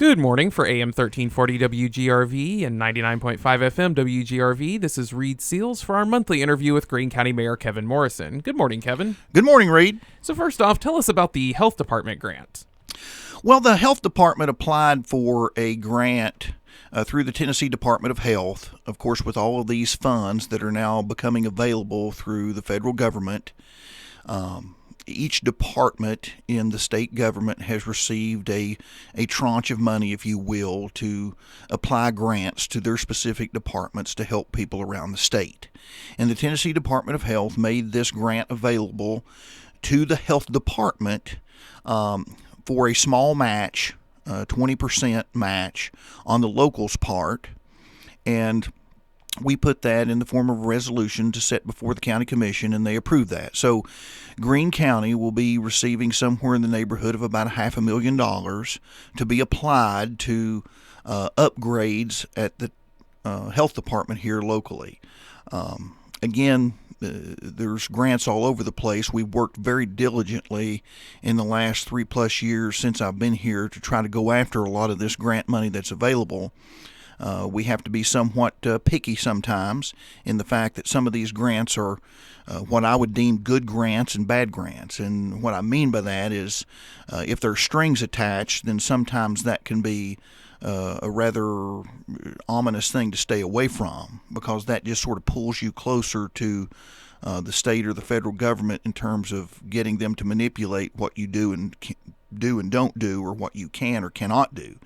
Good morning for AM 1340 WGRV and 99.5 FM WGRV. This is Reid Seals for our monthly interview with Greene County Mayor Kevin Morrison. Good morning, Kevin. Good morning, Reid. So first off, tell us about the Health Department grant. Well, the Health Department applied for a grant through the Tennessee Department of Health, of course, with all of these funds that are now becoming available through the federal government. Each department in the state government has received a tranche of money, if you will, to apply grants to their specific departments to help people around the state. And the Tennessee Department of Health made this grant available to the health department for a small match, 20% match on the locals' part. And we put that in the form of a resolution to set before the county commission, and they approved that. So Greene County will be receiving somewhere in the neighborhood of about $500,000 to be applied to upgrades at the health department here locally. Again, there's grants all over the place. We've worked very diligently in the last 3+ years since I've been here to try to go after a lot of this grant money that's available. We have to be somewhat picky sometimes in the fact that some of these grants are what I would deem good grants and bad grants. And what I mean by that is if there's strings attached, then sometimes that can be a rather ominous thing to stay away from, because that just sort of pulls you closer to the state or the federal government in terms of getting them to manipulate what you do and don't do, or what you can or cannot do.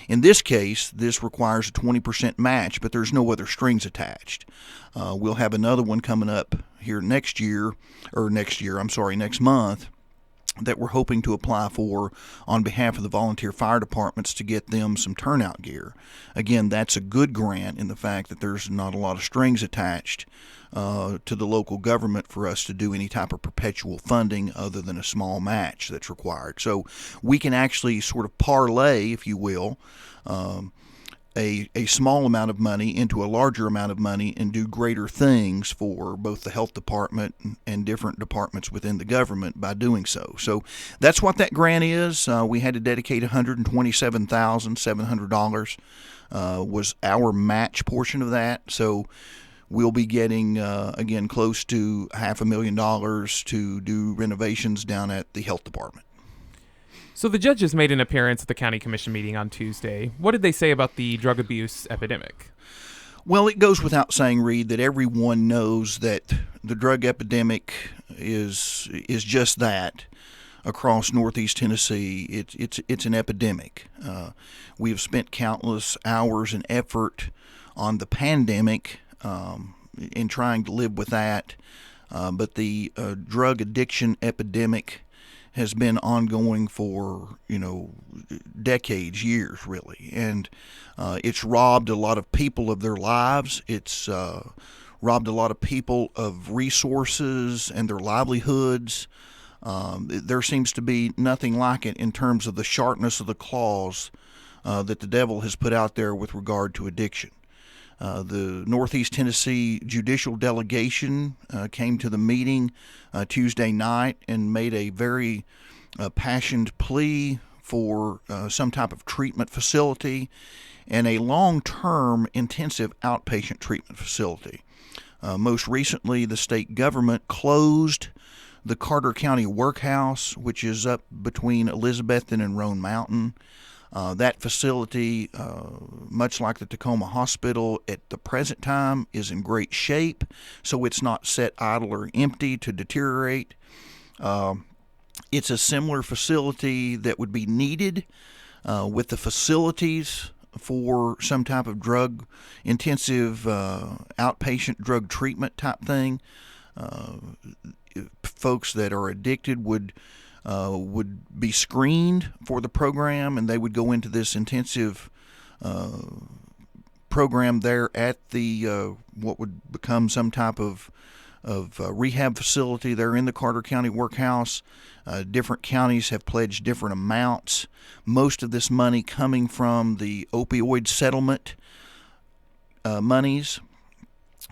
In this case, this requires a 20% match, but there's no other strings attached. We'll have another one coming up here next month, that we're hoping to apply for on behalf of the volunteer fire departments to get them some turnout gear. Again, that's a good grant in the fact that there's not a lot of strings attached to the local government for us to do any type of perpetual funding other than a small match that's required. So we can actually sort of parlay, if you will, a small amount of money into a larger amount of money and do greater things for both the health department and different departments within the government by doing so. So that's what that grant is. We had to dedicate $127,700 was our match portion of that. So we'll be getting, again, close to $500,000 to do renovations down at the health department. So the judges made an appearance at the county commission meeting on Tuesday. What did they say about the drug abuse epidemic? Well, it goes without saying, Reid, that everyone knows that the drug epidemic is just that across Northeast Tennessee. It's an epidemic. We have spent countless hours and effort on the pandemic in trying to live with that, but the drug addiction epidemic has been ongoing for, decades, years, really. And it's robbed a lot of people of their lives. It's robbed a lot of people of resources and their livelihoods. There seems to be nothing like it in terms of the sharpness of the claws that the devil has put out there with regard to addiction. The Northeast Tennessee Judicial Delegation came to the meeting Tuesday night and made a very passionate plea for some type of treatment facility and a long-term intensive outpatient treatment facility. Most recently, the state government closed the Carter County Workhouse, which is up between Elizabethton and Roan Mountain. That facility, much like the Tacoma Hospital at the present time, is in great shape, so it's not set idle or empty to deteriorate. It's a similar facility that would be needed with the facilities for some type of intensive outpatient drug treatment type thing. Folks that are addicted would be screened for the program, and they would go into this intensive program there at the what would become some type of rehab facility there in the Carter County Workhouse. Different counties have pledged different amounts. Most of this money coming from the opioid settlement monies.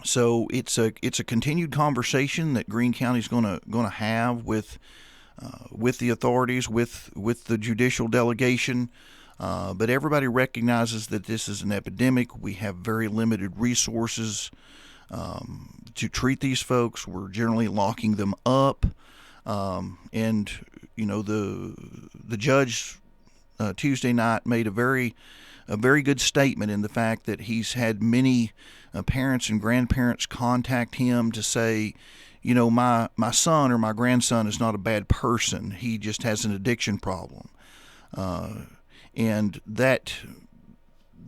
So it's a continued conversation that Greene County is going to have with the authorities, with the judicial delegation. But everybody recognizes that this is an epidemic. We have very limited resources to treat these folks. We're generally locking them up. And, the judge Tuesday night made a very good statement in the fact that he's had many parents and grandparents contact him to say, my son or my grandson is not a bad person. He just has an addiction problem. And that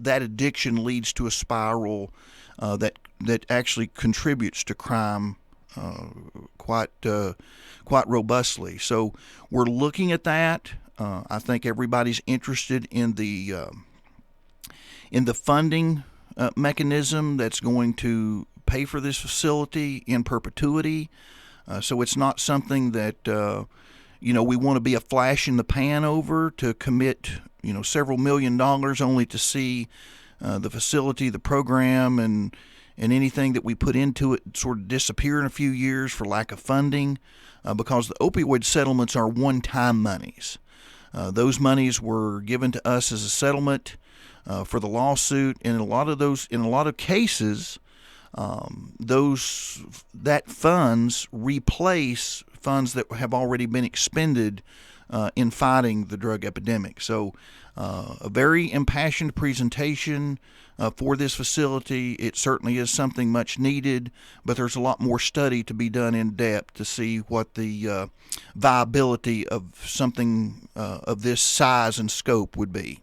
addiction leads to a spiral that actually contributes to crime quite robustly. So we're looking at that. I think everybody's interested in the funding mechanism that's going to pay for this facility in perpetuity. So it's not something that we want to be a flash in the pan over to commit several $1 million only to see the facility, the program, and anything that we put into it sort of disappear in a few years for lack of funding, because the opioid settlements are one-time monies. Those monies were given to us as a settlement for the lawsuit, and in a lot of cases, that funds replace funds that have already been expended in fighting the drug epidemic. So a very impassioned presentation for this facility. It certainly is something much needed, but there's a lot more study to be done in depth to see what the viability of something of this size and scope would be.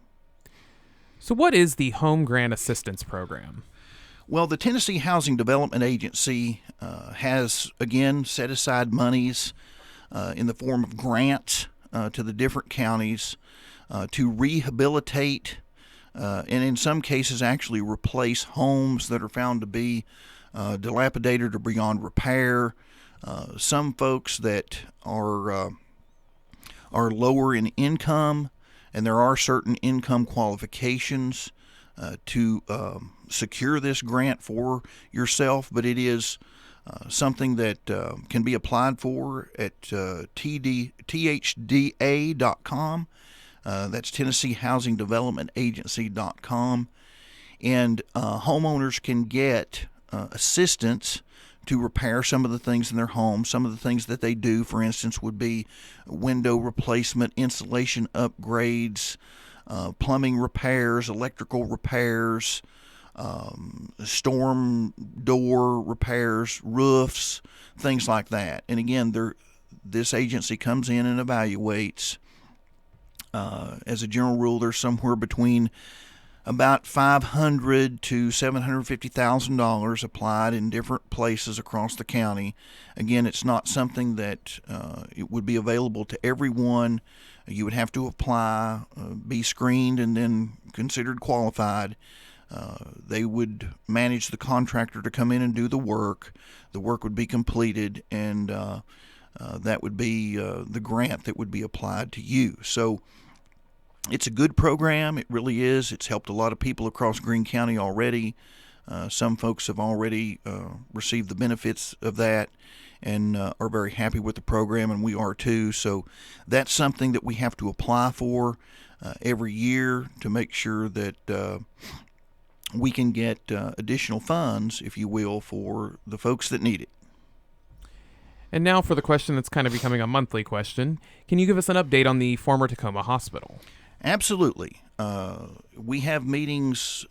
So what is the Home Grant Assistance Program? Well, the Tennessee Housing Development Agency has, again, set aside monies in the form of grants to the different counties to rehabilitate and in some cases actually replace homes that are found to be dilapidated or beyond repair. Some folks that are lower in income, and there are certain income qualifications to secure this grant for yourself, but it is something that can be applied for at thdA.com. That's Tennessee Housing Development Agency.com. And homeowners can get assistance to repair some of the things in their home. Some of the things that they do, for instance, would be window replacement, insulation upgrades, plumbing repairs, electrical repairs, storm door repairs, roofs, things like that. And again, this agency comes in and evaluates. As a general rule, there's somewhere between about $500,000 to $750,000 applied in different places across the county. Again, it's not something that it would be available to everyone. You would have to apply, be screened, and then considered qualified. They would manage the contractor to come in and do the work. The work would be completed, and that would be the grant that would be applied to you. So it's a good program. It really is. It's helped a lot of people across Greene County already. Some folks have already received the benefits of that and are very happy with the program, and we are too. So that's something that we have to apply for every year to make sure that we can get additional funds, if you will, for the folks that need it. And now for the question that's kind of becoming a monthly question. Can you give us an update on the former Tacoma Hospital? Absolutely. We have meetings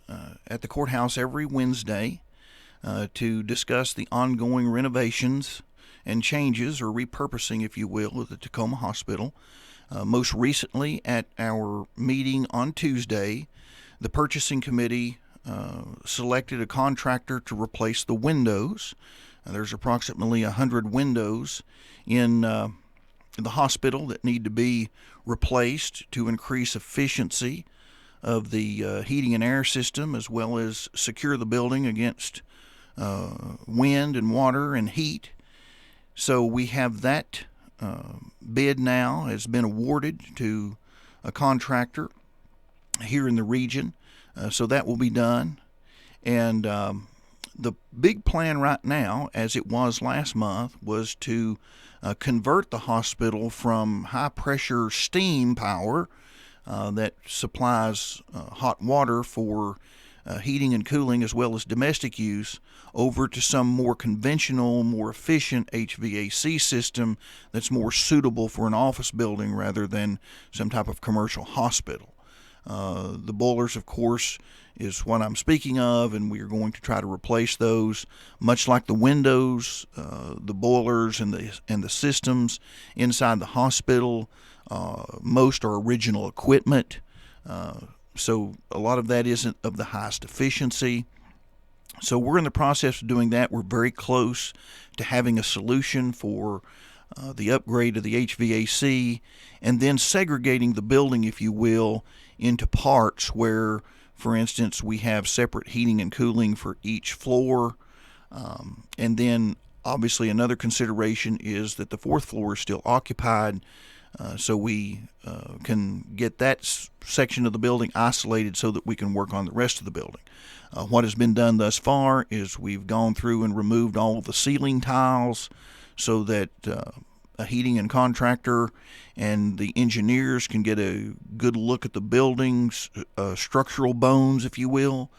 at the courthouse every Wednesday to discuss the ongoing renovations and changes, or repurposing, if you will, of the Tacoma Hospital. Most recently, at our meeting on Tuesday, the purchasing committee selected a contractor to replace the windows. There's approximately 100 windows in the hospital that need to be replaced to increase efficiency of the heating and air system, as well as secure the building against wind and water and heat. So we have that bid now has been awarded to a contractor here in the region. So that will be done. And the big plan right now, as it was last month, was to convert the hospital from high-pressure steam power that supplies hot water for heating and cooling as well as domestic use over to some more conventional, more efficient HVAC system that's more suitable for an office building rather than some type of commercial hospital. The boilers, of course, is what I'm speaking of, and we are going to try to replace those. Much like the windows, the boilers, and the systems inside the hospital, most are original equipment. So a lot of that isn't of the highest efficiency. So we're in the process of doing that. We're very close to having a solution for the upgrade of the HVAC, and then segregating the building, if you will, into parts where, for instance, we have separate heating and cooling for each floor. And then obviously another consideration is that the fourth floor is still occupied, so we can get that section of the building isolated so that we can work on the rest of the building. What has been done thus far is we've gone through and removed all of the ceiling tiles so that a heating and contractor and the engineers can get a good look at the building's structural bones, if you will,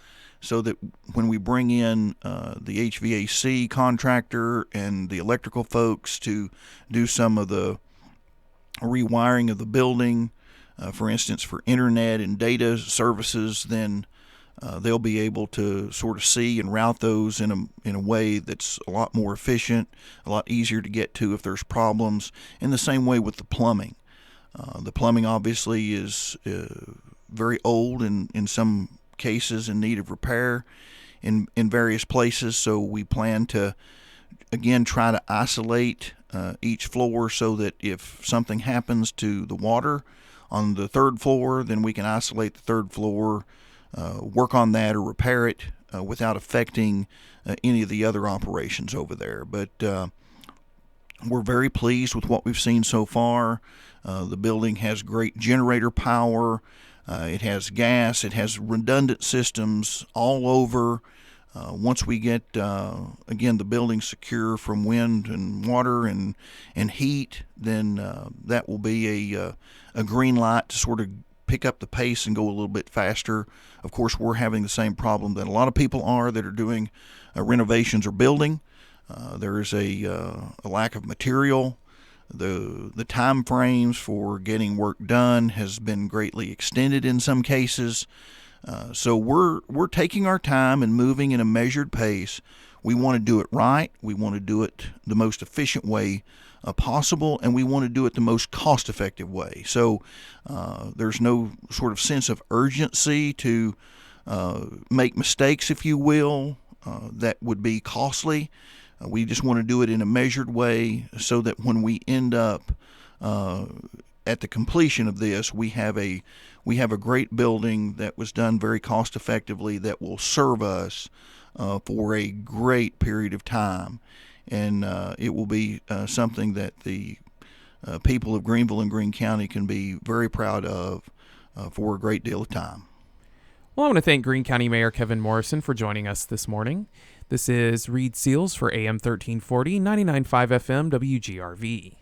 so that when we bring in the HVAC contractor and the electrical folks to do some of the rewiring of the building, for instance, for internet and data services, then they'll be able to sort of see and route those in a way that's a lot more efficient, a lot easier to get to if there's problems. In the same way with the plumbing. The plumbing obviously is very old and in some cases in need of repair in various places. So we plan to, again, try to isolate each floor so that if something happens to the water on the third floor, then we can isolate the third floor, work on that or repair it without affecting any of the other operations over there. But we're very pleased with what we've seen so far. The building has great generator power. It has gas. It has redundant systems all over. Once we get, again, the building secure from wind and water and heat, then that will be a green light to sort of pick up the pace and go a little bit faster. Of course, we're having the same problem that a lot of people are that are doing renovations or building. There is a lack of material. The time frames for getting work done has been greatly extended in some cases. So we're taking our time and moving in a measured pace. We want to do it right. We want to do it the most efficient way possible, and we want to do it the most cost-effective way. So there's no sort of sense of urgency to make mistakes, if you will, that would be costly. We just want to do it in a measured way so that when we end up at the completion of this, we have a great building that was done very cost effectively that will serve us for a great period of time, and it will be something that the people of Greenville and Greene County can be very proud of for a great deal of time. Well, I want to thank Greene County Mayor Kevin Morrison for joining us this morning. This is Reid Seals for AM 1340, 99.5 FM WGRV.